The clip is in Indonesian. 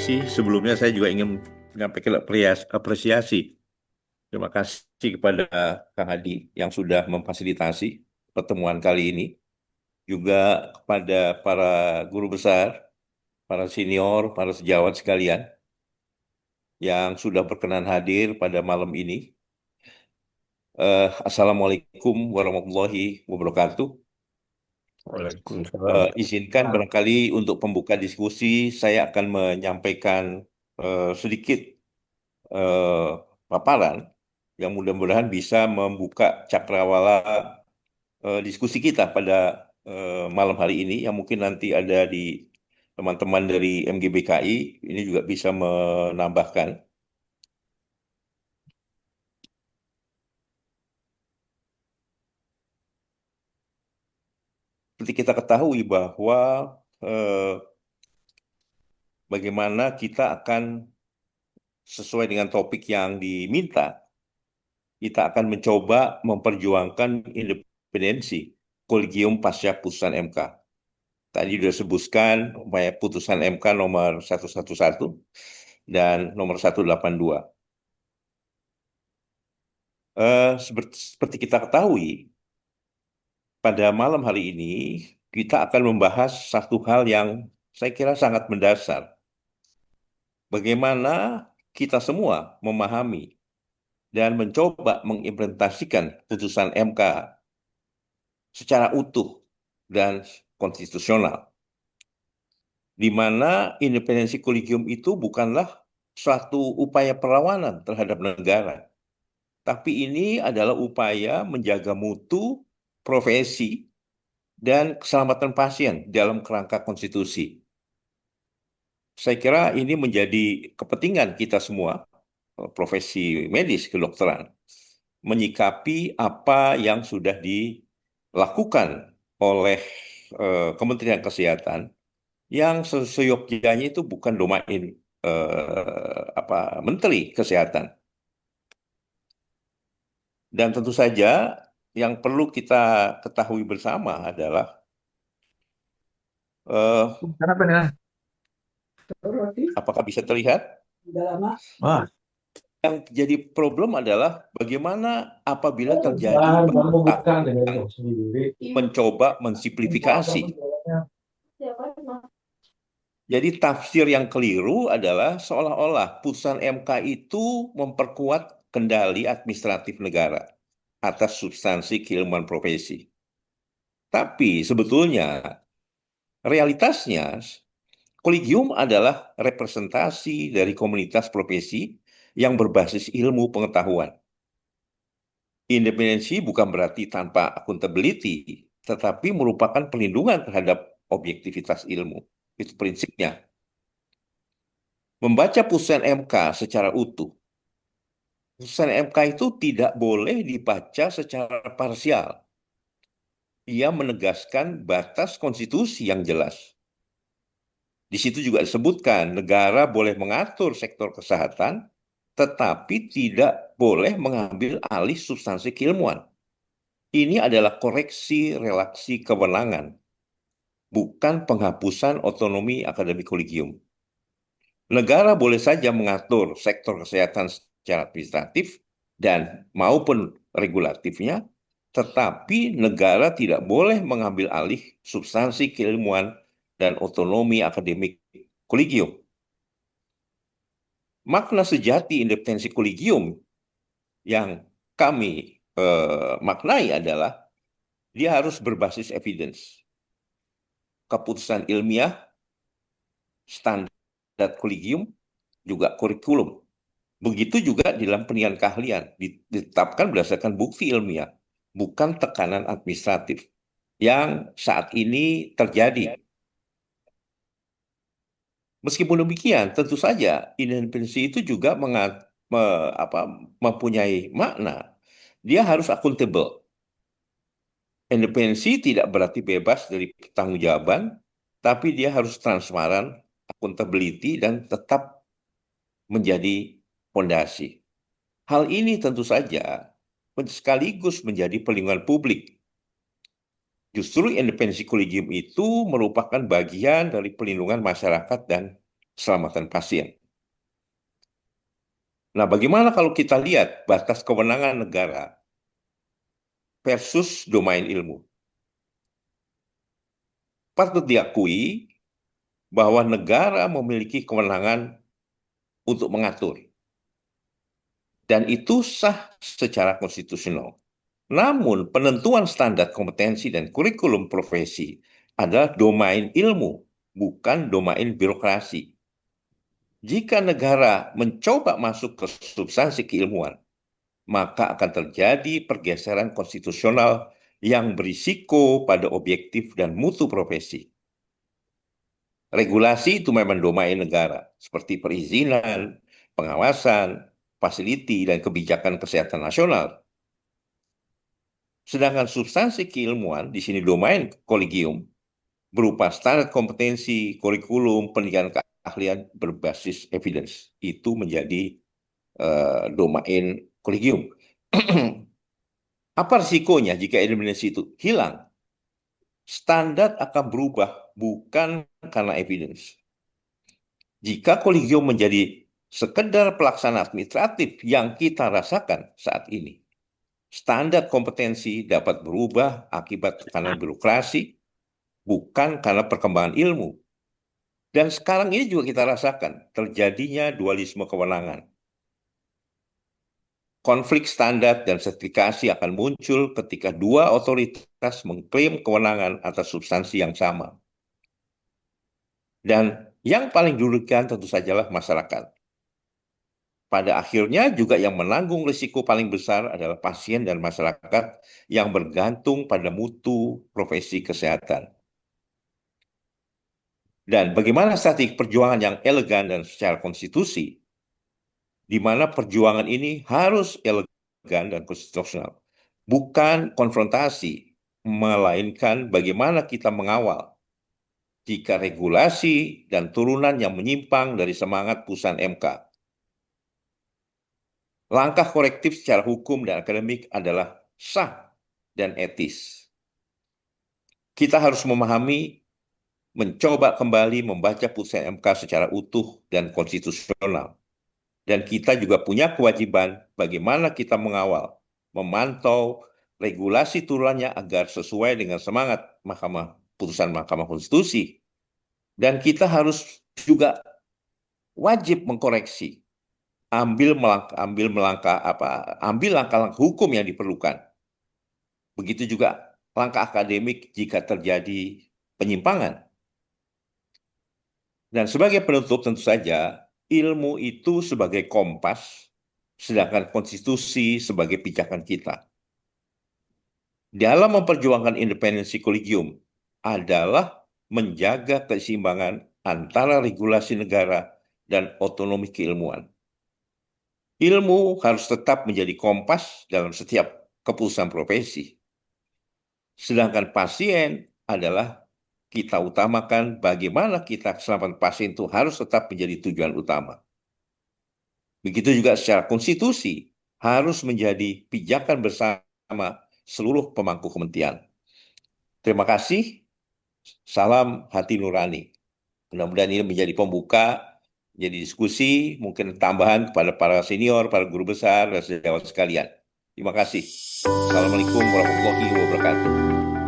kasih. Sebelumnya saya juga ingin menyampaikan apresiasi. Terima kasih kepada Kang Hadi yang sudah memfasilitasi pertemuan kali ini. Juga kepada para guru besar, para senior, para sejawat sekalian yang sudah berkenan hadir pada malam ini. Assalamualaikum warahmatullahi wabarakatuh. Waalaikumsalam. Izinkan barangkali untuk pembuka diskusi, saya akan menyampaikan sedikit eh, paparan yang mudah-mudahan bisa membuka cakrawala diskusi kita pada malam hari ini yang mungkin nanti ada di teman-teman dari MGBKI ini juga bisa menambahkan. Seperti kita ketahui bahwa eh, bagaimana kita akan sesuai dengan topik yang diminta, kita akan mencoba memperjuangkan independensi Kolegium Pasca Putusan MK. Tadi sudah sebutkan putusan MK nomor 111 dan nomor 182. Seperti kita ketahui, pada malam hari ini kita akan membahas satu hal yang saya kira sangat mendasar. Bagaimana kita semua memahami dan mencoba mengimplementasikan putusan MK secara utuh dan konstitusional, di mana independensi kolegium itu bukanlah suatu upaya perlawanan terhadap negara, tapi ini adalah upaya menjaga mutu, profesi, dan keselamatan pasien dalam kerangka konstitusi. Saya kira ini menjadi kepentingan kita semua, profesi medis, kedokteran, menyikapi apa yang sudah dilakukan oleh Kementerian Kesehatan yang seyogyanya itu bukan domain Menteri Kesehatan. Dan tentu saja yang perlu kita ketahui bersama adalah Kenapa nih? apakah bisa terlihat? Wah, Yang jadi problem adalah bagaimana apabila terjadi bahan kamu pihak bukan dengan yang itu sendiri. mencoba mensimplifikasi. Jadi tafsir yang keliru adalah seolah-olah putusan MK itu memperkuat kendali administratif negara atas substansi keilmuan profesi. Tapi sebetulnya realitasnya kolegium adalah representasi dari komunitas profesi yang berbasis ilmu pengetahuan. Independensi bukan berarti tanpa accountability, tetapi merupakan perlindungan terhadap objektivitas ilmu. Itu prinsipnya. Membaca putusan MK secara utuh, putusan MK itu tidak boleh dibaca secara parsial. Ia menegaskan batas konstitusi yang jelas. Di situ juga disebutkan negara boleh mengatur sektor kesehatan, tetapi tidak boleh mengambil alih substansi keilmuan. Ini adalah koreksi relaksi kewenangan, bukan penghapusan otonomi akademik kolegium. Negara boleh saja mengatur sektor kesehatan secara administratif dan maupun regulatifnya, tetapi negara tidak boleh mengambil alih substansi keilmuan dan otonomi akademik kolegium. Makna sejati independensi kolegium yang kami maknai adalah dia harus berbasis evidence, keputusan ilmiah, standar kolegium, juga kurikulum. Begitu juga dalam penilaian keahlian, ditetapkan berdasarkan bukti ilmiah, bukan tekanan administratif yang saat ini terjadi. Meskipun demikian, tentu saja independensi itu juga mempunyai makna. Dia harus akuntabel. Independensi tidak berarti bebas dari pertanggungjawaban, tapi dia harus transparan, accountability, dan tetap menjadi fondasi. Hal ini tentu saja sekaligus menjadi perlindungan publik. Justru independensi kolegium itu merupakan bagian dari perlindungan masyarakat dan keselamatan pasien. Nah, bagaimana kalau kita lihat batas kewenangan negara versus domain ilmu? Patut diakui bahwa negara memiliki kewenangan untuk mengatur, dan itu sah secara konstitusional. Namun, penentuan standar kompetensi dan kurikulum profesi adalah domain ilmu, bukan domain birokrasi. Jika negara mencoba masuk ke substansi keilmuan, maka akan terjadi pergeseran konstitusional yang berisiko pada objektif dan mutu profesi. Regulasi itu memang domain negara, seperti perizinan, pengawasan, fasiliti, dan kebijakan kesehatan nasional. Sedangkan substansi keilmuan, di sini domain kolegium, berupa standar kompetensi, kurikulum, pendidikan keahlian berbasis evidence. Itu menjadi domain kolegium. Apa risikonya jika independensi itu hilang? Standar akan berubah bukan karena evidence. Jika kolegium menjadi sekedar pelaksana administratif yang kita rasakan saat ini, standar kompetensi dapat berubah akibat tekanan birokrasi, bukan karena perkembangan ilmu. Dan sekarang ini juga kita rasakan terjadinya dualisme kewenangan. Konflik standar dan sertifikasi akan muncul ketika dua otoritas mengklaim kewenangan atas substansi yang sama. Dan yang paling dirugikan tentu sajalah masyarakat. Pada akhirnya juga yang menanggung risiko paling besar adalah pasien dan masyarakat yang bergantung pada mutu profesi kesehatan. Dan bagaimana strategi perjuangan yang elegan dan secara konstitusi, di mana perjuangan ini harus elegan dan konstitusional, bukan konfrontasi, melainkan bagaimana kita mengawal jika regulasi dan turunan yang menyimpang dari semangat putusan MK. Langkah korektif secara hukum dan akademik adalah sah dan etis. Kita harus memahami, mencoba kembali membaca putusan MK secara utuh dan konstitusional. Dan kita juga punya kewajiban bagaimana kita mengawal, memantau regulasi turunannya agar sesuai dengan semangat putusan Mahkamah Konstitusi. Dan kita harus juga wajib mengkoreksi, ambil langkah-langkah hukum yang diperlukan. Begitu juga langkah akademik jika terjadi penyimpangan. Dan sebagai penutup tentu saja, ilmu itu sebagai kompas, sedangkan konstitusi sebagai pijakan kita. Dalam memperjuangkan independensi kolegium adalah menjaga keseimbangan antara regulasi negara dan otonomi keilmuan. Ilmu harus tetap menjadi kompas dalam setiap keputusan profesi. Sedangkan pasien adalah kita utamakan bagaimana kita keselamatan pasien itu harus tetap menjadi tujuan utama. Begitu juga secara konstitusi harus menjadi pijakan bersama seluruh pemangku kementerian. Terima kasih. Salam hati nurani. Mudah-mudahan ini menjadi pembuka, jadi diskusi, mungkin tambahan kepada para senior, para guru besar, dan sejawat sekalian. Terima kasih. Assalamualaikum warahmatullahi wabarakatuh.